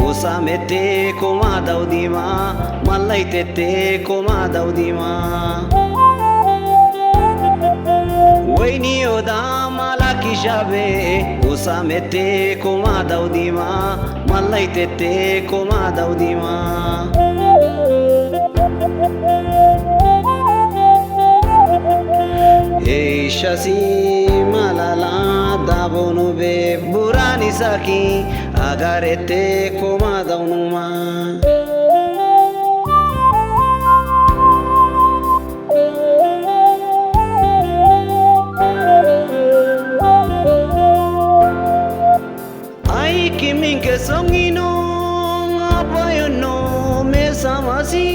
Usamete koma daudima malaitete koma daudima Waini oda malaki shabe usamete koma daudima malaitete koma daudima Shasi malala dabonu be burani saki agarete koma daunuma Ai kimin ke songino apayono me samasi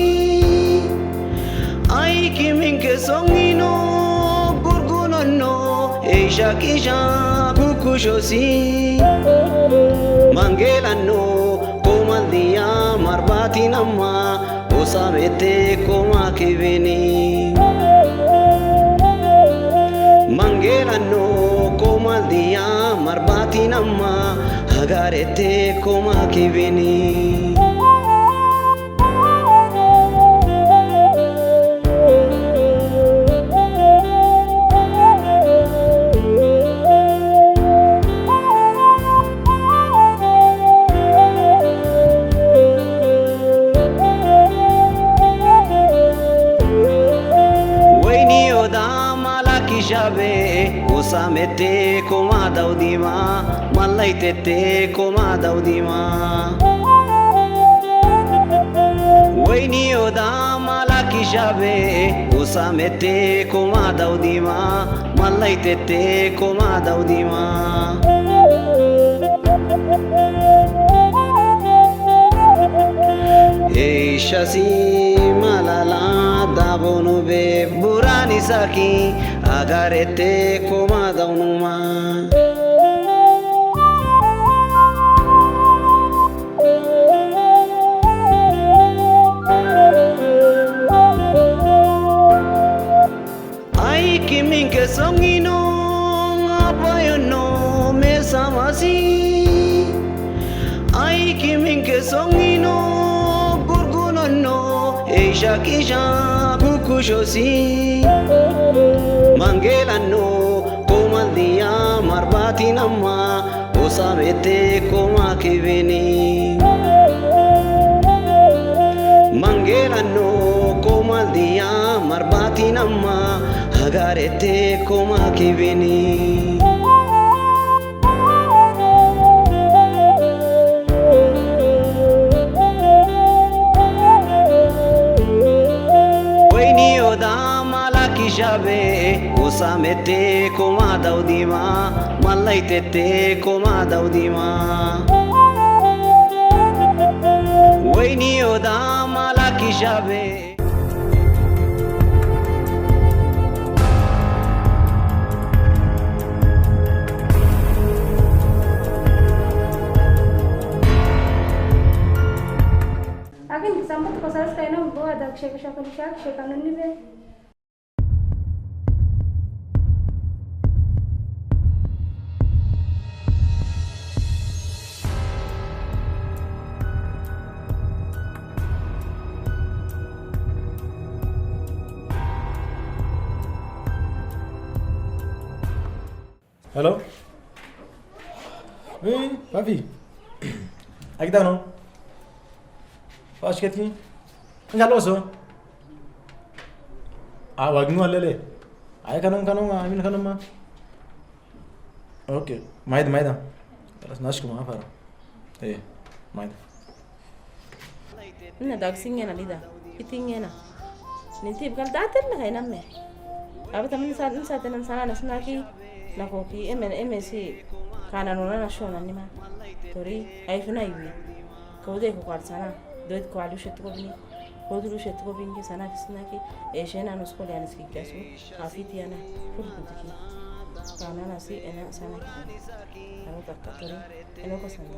Ai kimin ke songino no Eisha kisha kukushosi Mangela no Komandia marbati namma Osamete koma kivini Mangela no Komandia marbati namma Agarete koma kivini Usamete koma daudima malaitete koma daudima Waini oda malaki shabe usamete koma daudima malaitete koma daudima Shasi malala dabonu be burani saki agarete koma daunuma Ai kimin ke songino apayono me samasi Ai kimin ke songino no Eisha kisha kukushosi Mangela no Komandia marbati namma Osamete koma kivini Mangela no Komandia marbati namma Agarete koma kivini shabe usamete koma daudima malaitete koma daudima Waini oda malaki shabe Akin sambat kosaras kaina bo adak shekakanuni be Hello? Oui, ma fille. Aqui tá não. Fashketi. Njaloso. Wagnu alele. Ay kanum amin kanum ma. Okay. Maida. خلاص نشكو ما فرق. ايه maida. Ina dag singena lida. Itingena. Ninti bukan dater na kay namme. Aba tamen sa tenan sana na snaki na ko ki MSC kana no na shona ni ma. Tori ay fina iwi. Ko de ko kwar sana. Doit ko alu shet ko bini. Ko dulu shet ko bini sana kisnaki e shena no skole anis ki kasu. Afiti ana. Ful kutiki. Kana nasi ena sana ki. Ano takkatori. Eno ko sana.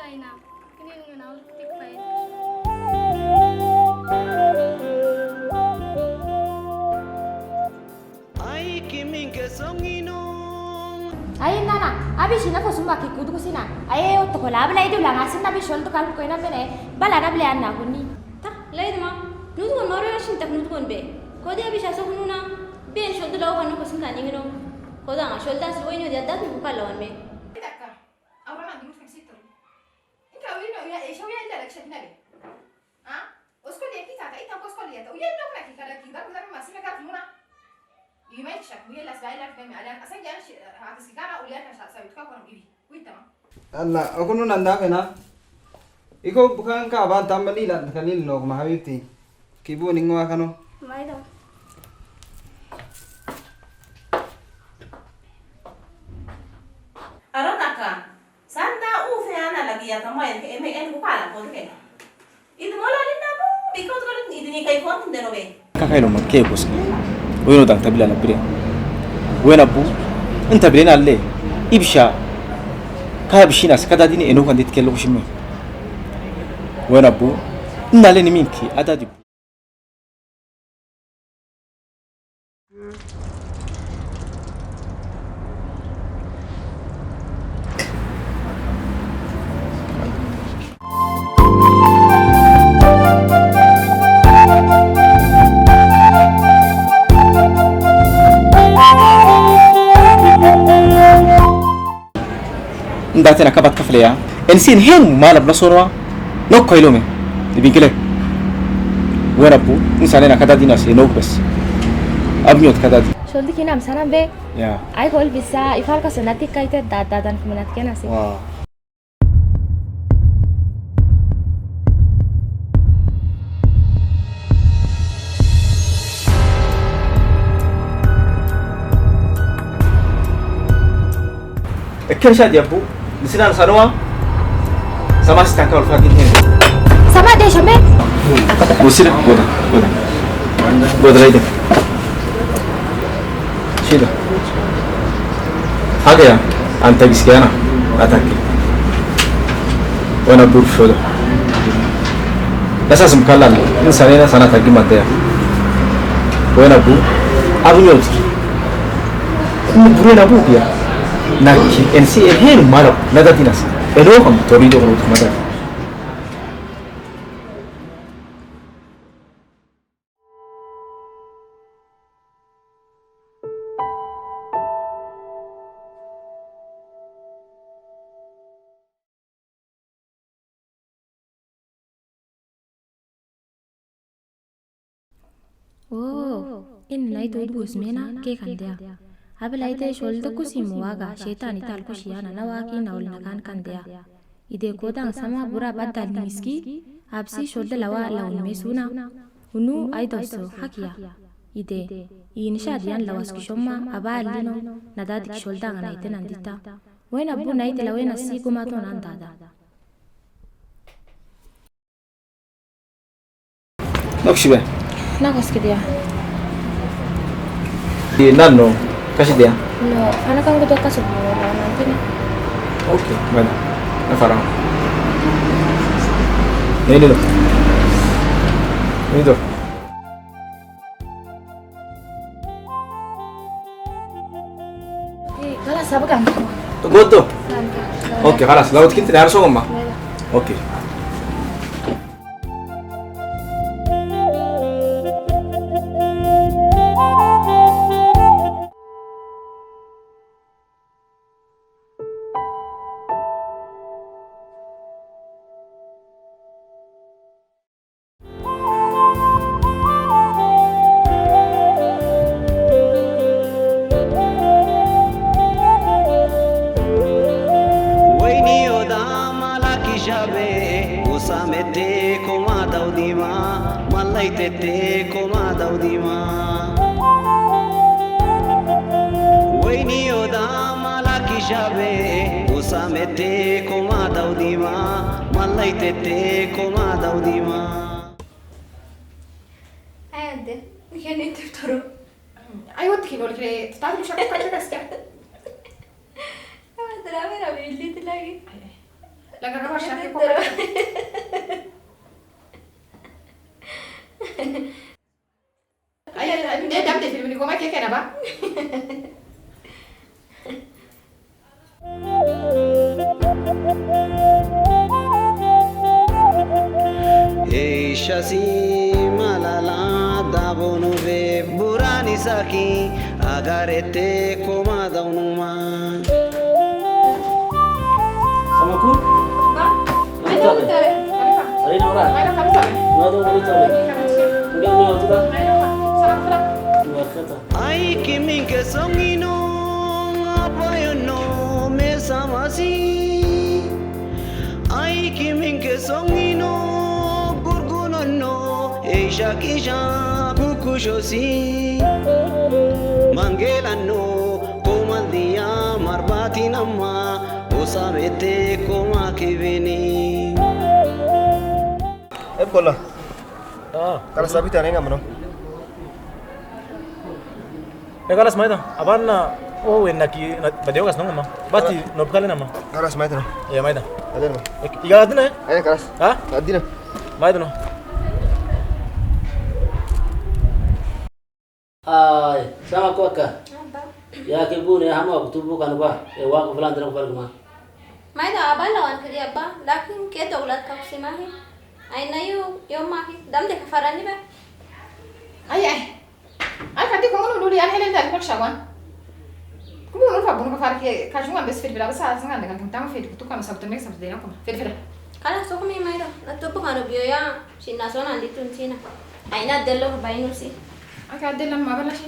Ina kini ngena tik pai Ai kimin ke songino Ay nana, abi sina ko sumba ki kudu kusina. Ay to ko labla idu langa sinna bi shol to kal ko ina bene. Bala na bla anna kunni. Ta laid ma nudu kon maro yashin tak nudu kon be ko de abi shasa kununa be shol to law kan ko sinna ningino ko da ma shol da so ino de da ku kala wan me Dakka. Awra na dimu fiksi to. Inka wino ya e shaw ya ila lak shakna be. Ha? Usko de ki ta ita ko usko liya to. Ya no kana ki kala ki ba ba ma sina ka nuna. يمشك وهي الأسبوعين اللي فاتوا على أصلا جالس هتسكارة ولياتها سويت كم إيدي ويتما Allah, aku nu nanda kena. Iko bukan kawan tambah lilat kali lo ma habibti. Kibu ningo akano. maida Aronaka. Santa ufe ana lagi ya tamo en ko kala ko ke. Itu mola linda bu biko to idini kai ko tin deno be. Kakailu ma ke bus. Weno dang tabila na bire. Wena bu انت برينا عليه يبشا كاي بشينا سكدا ديني انو كان ديتكلو شنو وين ابو ان عليني مينكي ادادي داتنا كبات كفليا انسين هين مال بنصوروا نوك كيلومي يبين كله وربو انساننا كذا دي ناس نوك بس ابنيوت كذا دي شولدي كنا مسنا be يا ay kol bisa ifal ka senati kaite data dan kemenat kena sih واو الكرشات يا ابو نسينا نصنوها سما ستانكا والفاكين هنا sama deh shamet وسيرة goda رايدك شيدا حاجة يا أنت بسكيانا أتاكل وأنا بور شودا أساس مكلل إنسانينا سنة تاكل مادة وأنا بور أبو يوتر بورين أبوك يا ناكي إنسي الهين مالو نداتي ناس إلوهم تريدو غروت مدى oh in nai to dus mena ke kan dia abla ite sholdo kusimu waga shaytan ital kushiyana nawaki naul nakan kan dia ide kodang sama bura badal miski absi sholdo lawa laun mesuna unu ay dosso hakiya ide insha dian lawas kishoma abalino nadadi kisholda ngana ite nandita wena bu naite lawena siku mato nandada نكشبه nakos ke dia di nano kasih dia no anak kan kudu kasuburo nanti nih oke mana nafarang ini loh ini tuh kalas apa kan tunggu tuh oke kalas laut kita harus ngomong mah oke kishabe usamete koma daudima malaitete koma daudima Waini oda mala kishabe usamete koma daudima malaitete koma daudima Ade, mungkin itu terus. Ayo تخيلوا لك تعرفوا شو كذا كذا Terakhir habis itu lagi. لكن روح شاكي أي ده دم في المنيكو ما كيف أنا بقى Shasi malala dabonu be burani saki agarete koma daunuma Sama ku? أنا أقول ترى Ari na ora. أنا خمسة No do mo ito. Hindi mo ito ta. سلام سلام Wa kata. ai kimin ke songino apoyono me samasi ai kimin ke songino gurgunono eisha kisha kukushosi mangelano komandia marbati namma usamete koma kivini Kola, Ah. kalau sabi tayo nga mo no. Kalas mai ta. Aban na when naki badeo kas no ma. Bati no pkale na ma. Kalau sabi tayo. Ya mai ta. Ada mo. Iga atin eh. Ay, kalas. Ha? Adi na. Mai ta no. Ay, sama ko ka. Ya ke bu ne hama tubu kan ba. E wa ko falan dran ko ma. Mai dah abang lawan kerja abang, lakin kita ulat kau si mahi. Aina yo mahi, dam dek kafaran ni ba? أي أي كذي كمان لولي أنا هلا ده كل شوان كم بقول فبقول كفارك كاجوان بس في البلاد بس أصلا عندك كم تعمل في الكتب كم سبت ميك سبت دينا كم في الفرق Kalau sok mi mai dah, nanti bukan biaya si nasional di tun Cina. Aina delo bainu si. أكيد ده لما بلاش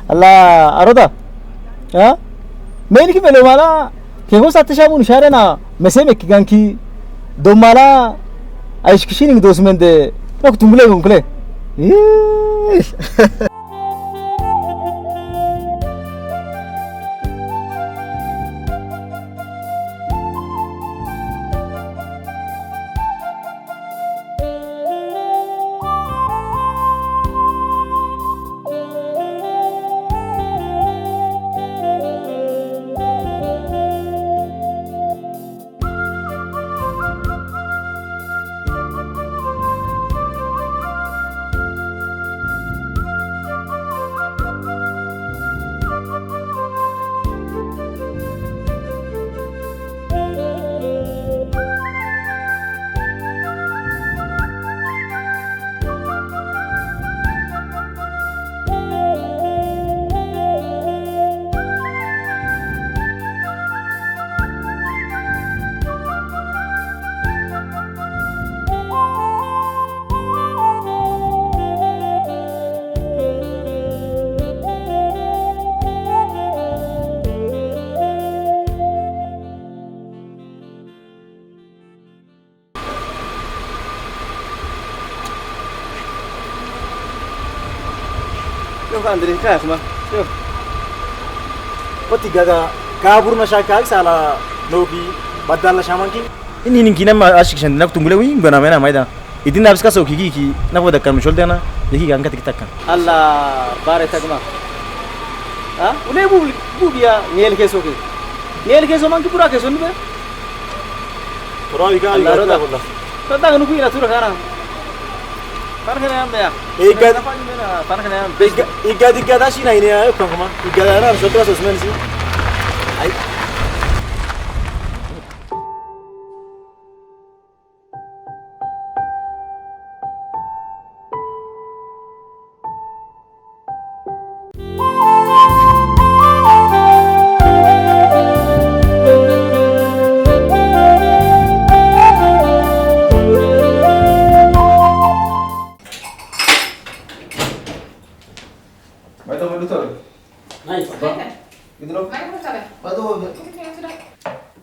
Allah aroda. Ha? Meni ki melo mala ke ho satışa bunu şarena meseme ki ganki domala aşkışinin dosmende bak tumbule gunkle. kan dari kelas mah. Yo. Pati gada kabur masyaka sala nogi badala shamanki. Ini kina ma ashik shan nak tungule wi ngana mena maida. Idin habis ka soki ki na boda kan mshol dana yaki kan katik takkan. Allah bare takma. Ha? Ule bu biya ngel ke soki. Ngel ke so man ki pura ke sunbe. Pura wi ka Allah roda. Tada ganu ku ila tura kana. Parkene am ya. Parkene am. Iga dashi na ini ayo kama. Iga na sotra sosmen si. Ai.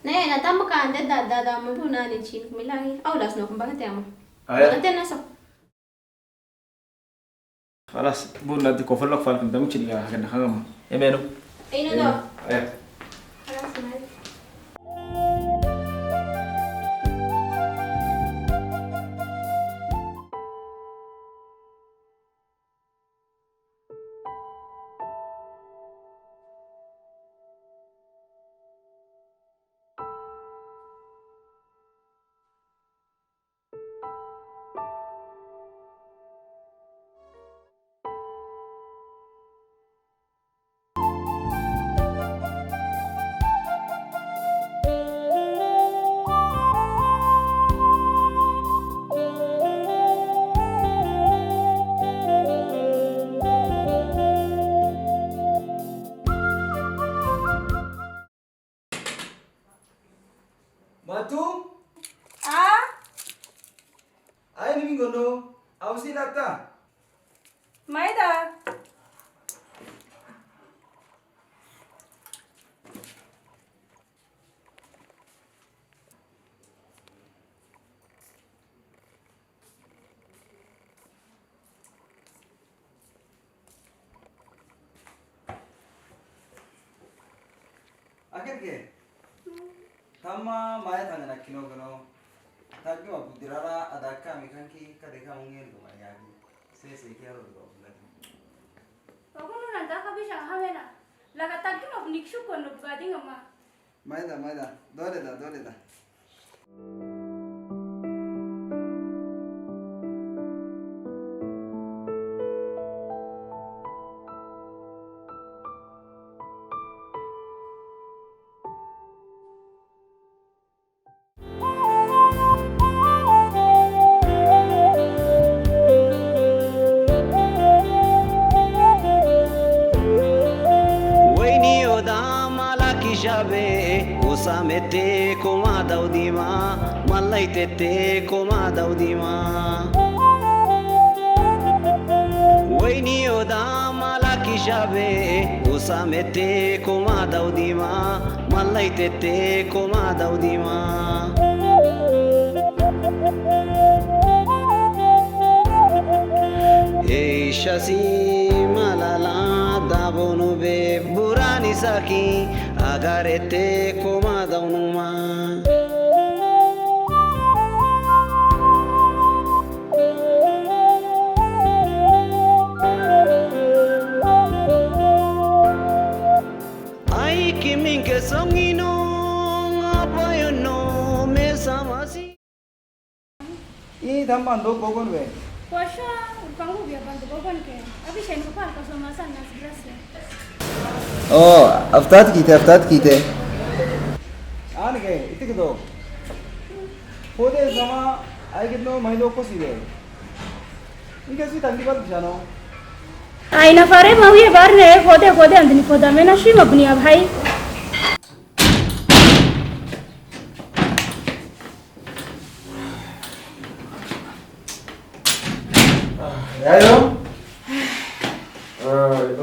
Nee, natamba ka ande dada mo na ni chin kumilangi. Aulas no kumbaga te amo. Aya. Ante na so. خلاص بقول لك كوفر لك فالك انت ممكن يا كنا خغم يمينو Ay na do. ايه Alas mal. Matu? Ah? Ay ni mingono. Ausi lata. Maida. Akhir ke? Kama maya tangana kino kono. Tagi ma budirara adaka mikanki kadeka mungel ko mayagi. Se kiaro do. Ako no nanda ka bisha hawena. Laga tagi mo nikshu kono bugadi ngama. Maida. Dole da. ويني ودام على كشابه وسامتي كوما دوديما ملايتتي كوما دوديما ويني ودام على كشابه وسامتي كوما دوديما ملايتتي كوما دوديما Shasi malala dabonu be burani saki agarete koma daunuma ai kimin ke songino apoyono me samasi Ini tamban do kogon be. Washa upangu biya bantu bogon ke. Abi shen ko par ka so masan nas grasya. Oh, aftat kite. Aan ke itik do. Hode sama ay kitno mahilo ko sile. Inke si tangli bal jano. Ay na fare mawi bar ne kode andini koda mena shi mabni ab hai. Ayo.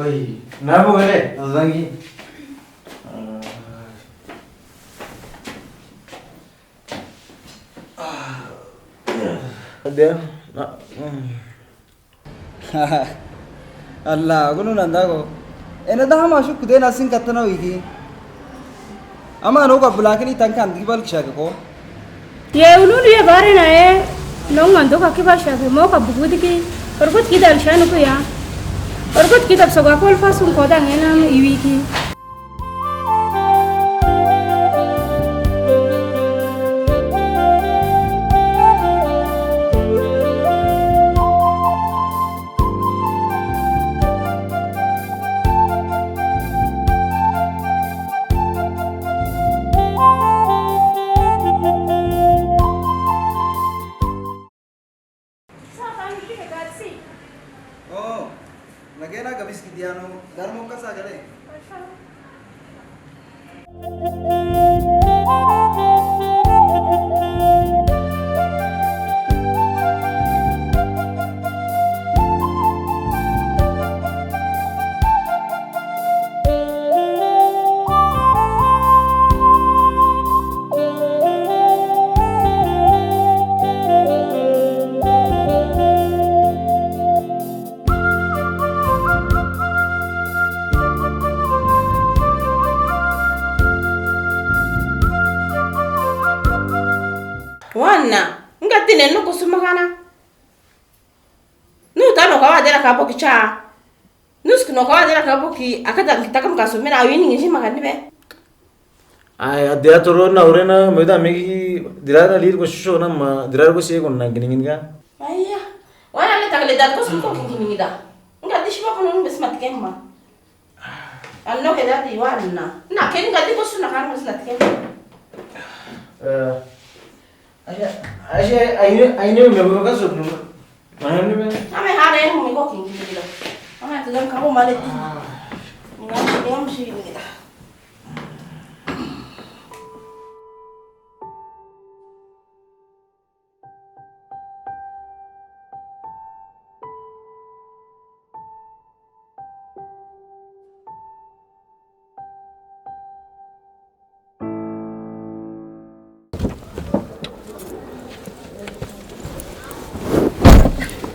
Oi, nabo gele, azangi. Ada. Allah gunu nandago. Ena dah masuk kude nasin katana wigi. Ama no ka bulakini tankan dibal kishaka ko. Ye ulu ye bare na ye. Nong ando ka ke basha ke mo ka buku diki. Orkut kita alshanu ko ya. Orkut kita soga kol fasun ko dang enam iwiki. Nagena gabis kidiano garmo kasa gale. Wana, ngati neno kusumakana. Nu tano kawa dela kapo kicha. Nus kino kawa dela kapo ki akata kitaka mkasumena awini ngishi makani be. Ay adya toro na urena meda megi dirara lir ko sho na ma dirara ko siye ko na giningin ga. Ayya. Wana le takle dat ko suko kinginida. Ngati shima kono besmat kemma. Alno ke dati wana. Na ken ngati ko suna kan besmat kemma. Aine me ka so no. Mahane me. Ame hare mo ko kinginida. Ame tudam kamu maleti. Ngati yam shi kinginida.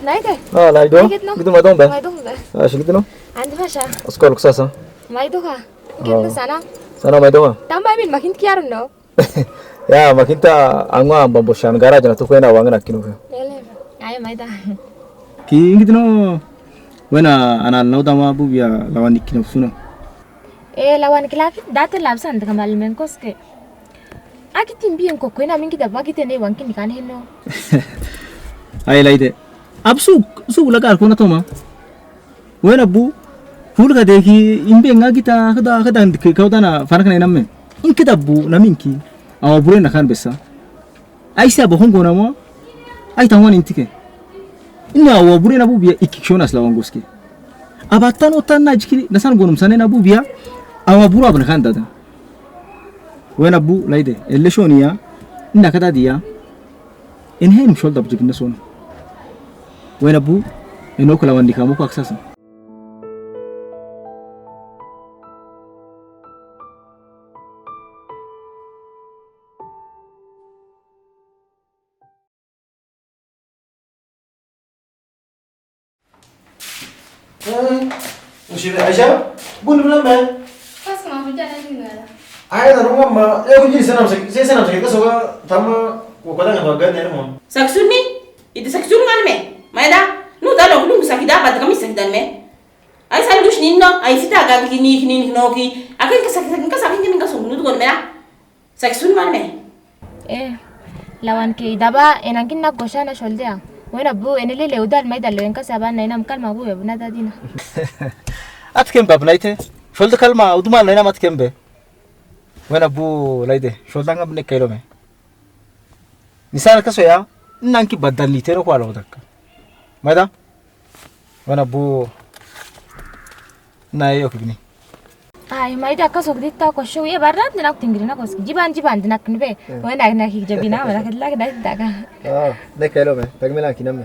Naide. Ah, Naido. Gitu madong ba? Maidong ba? Ah, sige no. Andi fasha. Oskol kusasa. Maidoka. Gitna sana. Sana Maido. Tamba bin makin kiaru no. Ya, makinta angwa bamboshan garage na tukwena wangana kinu. Lele. Ay maida. Ki gitu no. Wena ana no dama bubia lawan dikino suna. Lawan kilaki date labsan daga malmen koske. Aki timbiyen ko kwena mingi da bagite ne wanki nikan henno. Ay laide. अब सुग लगा को ना तो मां वो ना बु फूल का देखी इन पे इंगा किता कदा कौता ना फरक नहीं नम्मे इन किता बु नमिन की आव बुरे ना खान बेसा ऐसा बहुं को ना मो आई तावन इंती के इन आव बुरे ना बु बिया इकिक्शोन असला वांगोस के अब आता नो तना जिकी नसान गोनुम सने ना बु बिया आव बुरा बन खान दादा वो ना बु लाइदे एलेशोनिया इन कदा दिया इन्हें मुशल दब जिकी नसोन Wena bu eno kula wandi kamu ko aksasa Ushire Aisha, bun bulan ba? Pas kena hujan nanti nggak ada. Ay na runga ma, ko jiri sanam sa kita soga tama ko kada nga bagan ne mo. Saksuni? Itu saksun ngan me. Maida, nu dalo kulung sakida bat kami sakidan me. Ay sa lush ninno, ay sita ga kini noki. Akan kasakin kini kasung nu gon me na. Saksun ngan me. Lawan ke daba enangkin na gosha na sholdea. Wena bu enele leudal maida lo enka saban na inam kalma bu ebna dadina. Atkem bab naite sholda kalma uduma lena matkem be wena bu laide sholda ngam ne kailo me misal ka soya nanki badali tero ko alo dakka maida wena bu na yo kibni ay maida ka sok ditta ko show ye barat na tingri na ko jiban dinak nbe wena na ki jabina wala kadla ka daga Ah, ne kailo me, tagmela kinam me.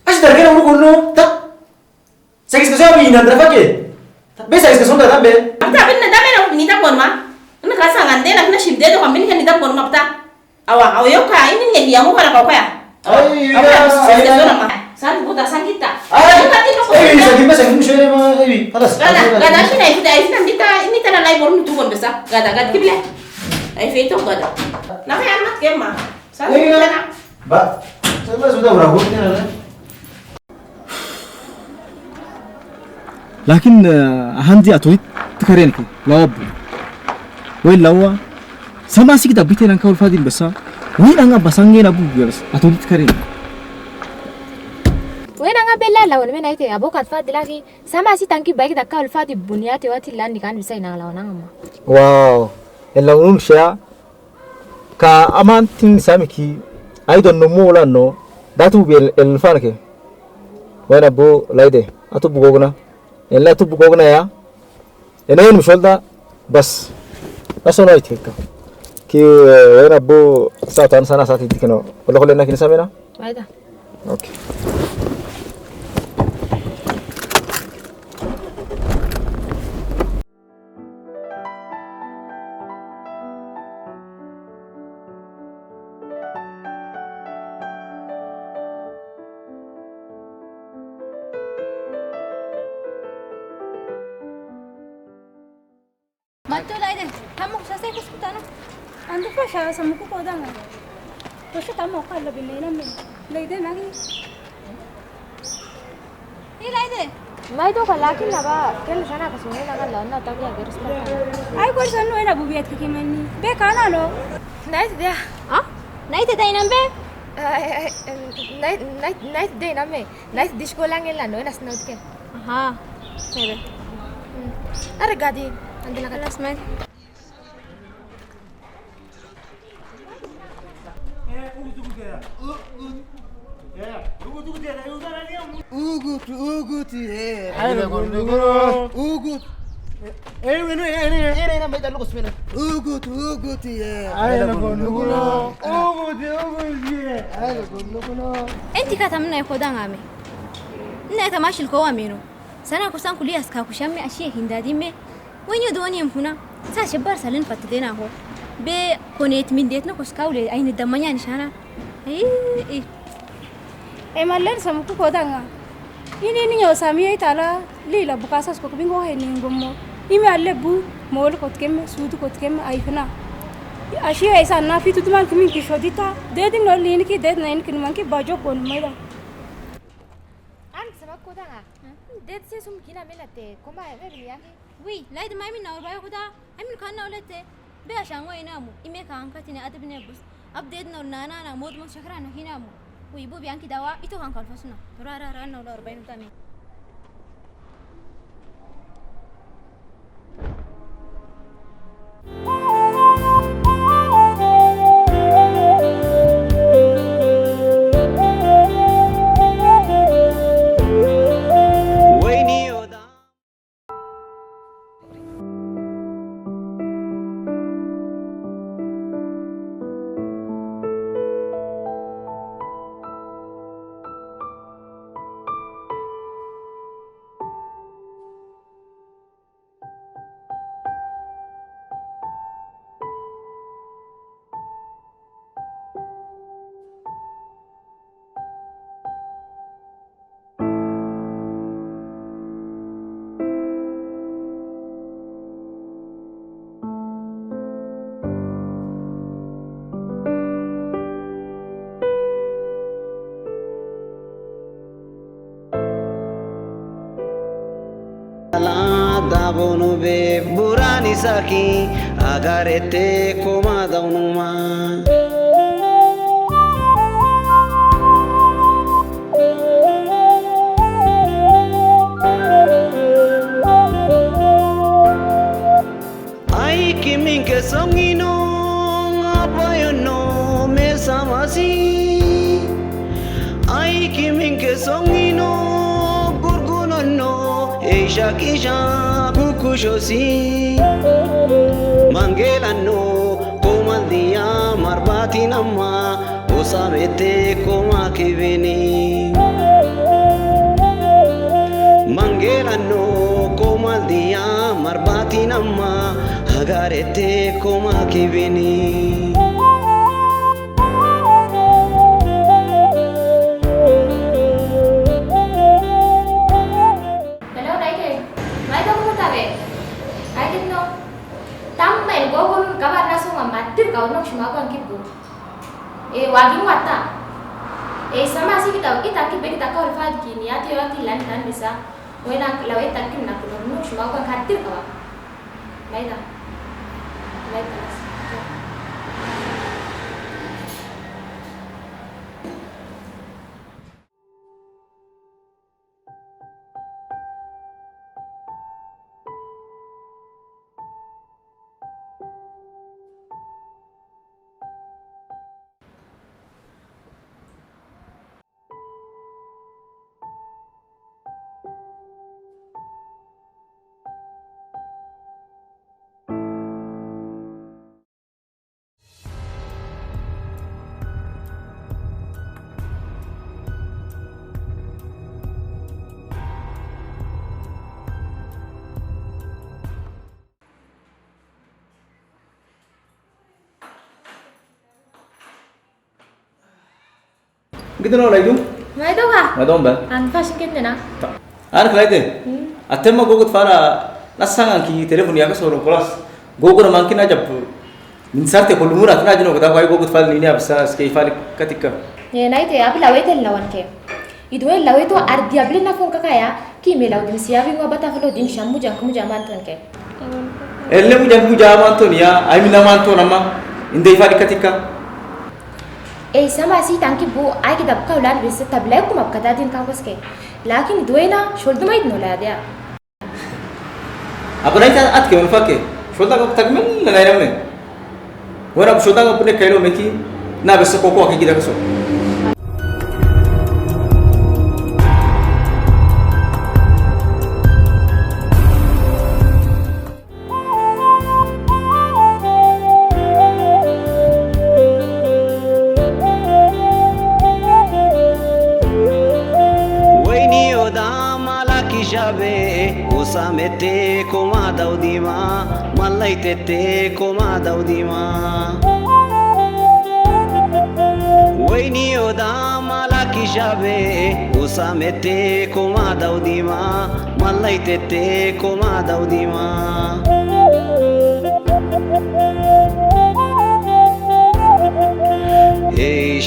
as dargena mu kunno ta Sagis ko sabi ina drafa ke. Be sagis ko sonda tambe. Ata binna dame na ni ta bon ma. Ina ka sa ngande na shimde do kambini kan ni ta bon ma ta. Awa ayo ka ini ne ya mu kana ka ya. Ay سانت بودا سانكيتا ايه ساكن بس مش ما ايه خلاص غدا شي ناي فدا ايفنا اني ترى لاي بورن تو بس غدا كبلا اي فيتو غدا لا يا عمت كما سانت با بس بده وراهو لكن عندي أتويت تكرينك لا أبو وين لوا sama sih kita bikin angkau fadil besar wih nangga basangnya nabu biasa atau ditkarin wih nangga bella lawan mana itu abu kat fadil lagi sama sih tangki baik dah kau fadil bunia tu waktu lan dikan bisa inang lawan nangga mah wow lawan sya ka aman ting sami ki I don't know more lah no datu bil elfan ke wih nabu laide atau bukogna elah tu bukogna ya ini misalnya bas asal itu kan कि वैन अब्बू साथ अनसाना साथी दिखनो बोलो खोले ना किन्सा में ना वाइदा okay Mantu lain, kamu selesai kesempatan. Anda pasal sama ku kodang. Pasal tamu kalau bini nama, lagi lagi. Ini lain. मैं तो कल आके लगा कल जाना कसुने लगा लड़ना तब या गिर सकता आई कोई सन्नो है ना बुबियत की मनी बे खाना लो नहीं दिया हाँ नहीं थे ताई नंबे नहीं दे ना मैं नहीं डिश को लांगे लानो है ना स्नोट के हाँ मेरे अरे गाड़ी अंदर लगा लास्ट में Ugut ye. Ayo gondoro. Ugut. Ini nama kita lukus mana? Ugut ye. Ayo gondoro. Ugut ye. Ayo gondoro. أنت كاتمنا يا خدان عمي. إنك تماشي الكوامينو. سنة كوسان كلية سكاكو شامي أشياء هندادي مي. وين يدوني يمكنا؟ ساش بار سالين فتدينا هو. ب كونيت من ديتنا كوسكاولي أين الدمانيا نشانا. إيه. Emaler sama ku kodanga. Ini nyo sami ay tala lila bukasas ko bingo hay ningomo. Imi alebu mol kotkem sudu kotkem ay kana. Ashi ay sanna fi tutuman kumi ki shodita. Dedin no lin ki ded nain kin man ki bajo kon maida. An sama kodanga. Ded se sum kina melate koma me biyangi. وي لا يد ما يمين نور باي خدا أمين كان نولته بيعشان وين نامو إمي كان كاتني أدبنا بس أبديت نور نانا مود مود شكرا نحين نامو ويبو بيانكي دوا إتو كان كالفسنا را نور باي نتامي Dabonu be burani saki agarete koma daunuma ai kimin ke songino apayo no me samasi ai kimin ke songino gurguno no eisha kisha kukushosi mangelano komandia marbati namma osabete koma kiveni mangelano komandia marbati namma agarete koma kiveni kau nok cuma kan kibu wagin wata sama sih kita kita kau lepas kini ya tiap tilan dan bisa wena lawe takin nak nok cuma kan khatir kau baiklah Gitu no lagi tu? Mai tu kah? Mai tu mbak. Tanpa sikit je na. Anak kelai deh. Atem mau gogut fara nasangan ki telefon ya kesoro kelas. Gogut mungkin aja pu. Minsarte kalau murah kena jenuh kita kau gogut file ini abis sekali file ketika. Ya naik tu abi lawe tu lawan ke. Itu lawe tu ardia beli na phone kakaya ki melau dim siapa yang ngabata kalau dim shamu jang kamu jaman tu ke. Elle mu jaman tu ni ya. Ai mina man tu nama. Indai file ketika. sama sih tangki bu ay kita buka ular bisa tablet aku mabka tadi kan koske lakin dua na shoulder mai nola dia apa nanti at ke menfake shoulder kau tagmen la naik namne wara shoulder kau punya kailo meki na bisa koko aki kita keso Usamete koma daudima malai tete koma daudima Waini oda malaki shabe usamete koma daudima malai tete koma daudima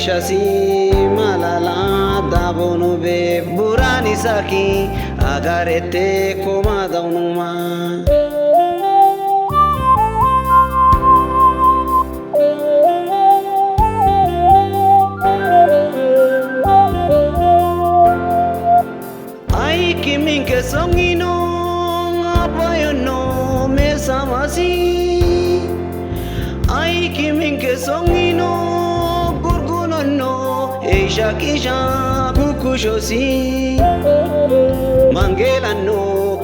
Shasi malala dabono be burani saki agarete koma daunuma Ai kimin ke songino apayono me samasi Ai kimin ke songino no Eisha kisha kukushosi Mangela no